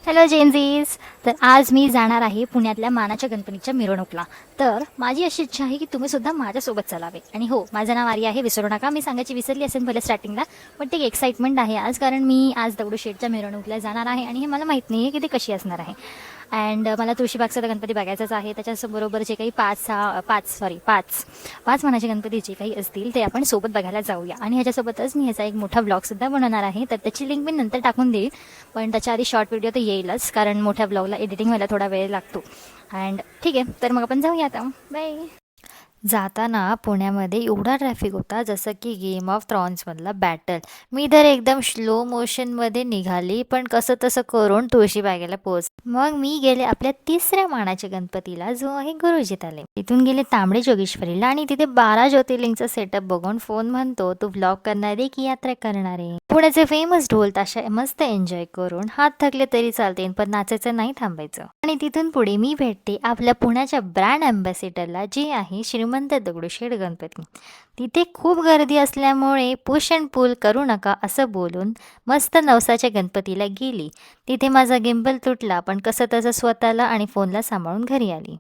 Hello जेनझीज. तर आज मी जाणार आहे पुण्यातल्या मानाच्या गणपतीच्या मिरवणुकीला. तर माझी अशी इच्छा आहे की तुम्ही सुद्धा माझ्यासोबत चालावे. आणि हो, माझं नाव आर्या आहे, विसरू नका. मी सांगायची विसरली असेल पहिल्या स्टार्टिंगला, पण ते एक्साइटमेंट आहे आज, कारण मी आज दगडूशेठच्या मिरवणुकीला जाणार आहे आणि हे मला माहीत नाही आहे की ते कशी असणार आहे. अँड मला तुळशीबागचा तर गणपती बघायचाच आहे. त्याच्याबरोबर जे काही पाच मानाचे गणपती जे काही असतील ते आपण सोबत बघायला जाऊया. आणि ह्याच्यासोबतच मी ह्याचा एक मोठा ब्लॉगसुद्धा बनवणार आहे, तर त्याची लिंक मी नंतर टाकून देईल. पण त्याच्या आधी शॉर्ट व्हिडिओ तर येईलच, कारण मोठ्या ब्लॉगला एडिटिंग व्हायला थोडा वेळ लागतो. अँड ठीक आहे, तर मग आपण जाऊया आता. बाय. जाताना पुण्यामध्ये एवढा ट्रॅफिक होता जसं की गेम ऑफ थ्रॉन्समधला बॅटल. मी तर एकदम स्लो मोशनमध्ये निघाली, पण कसं तसं करून तुळशीबागेला पोहोच. मग मी गेले आपल्या तिसऱ्या मानाच्या गणपतीला, जो आहे गुरुजीत आले. तिथून गेले तांबडे जोगेश्वरीला आणि तिथे 12 ज्योतिर्लिंगचा सेटअप बघून फोन म्हणतो, तू व्लॉग करणार आहे की यात्रा करणार आहे. पुण्याचे फेमस ढोल ताशा मस्त एन्जॉय करून हात थकले तरी चालते, पण नाचायचं नाही, थांबायचं. आणि तिथून पुढे मी भेटते आपल्या पुण्याच्या ब्रँड अँबॅसेडरला, जे आहे श्रीमंत दगडूशेठ गणपती. तिथे खूप गर्दी असल्यामुळे पुश अँड पुल करू नका असं बोलून मस्त नवसाच्या गणपतीला गेली. तिथे माझा गिम्बल तुटला, पण कसं तसं स्वतःला आणि फोनला सांभाळून घरी आली.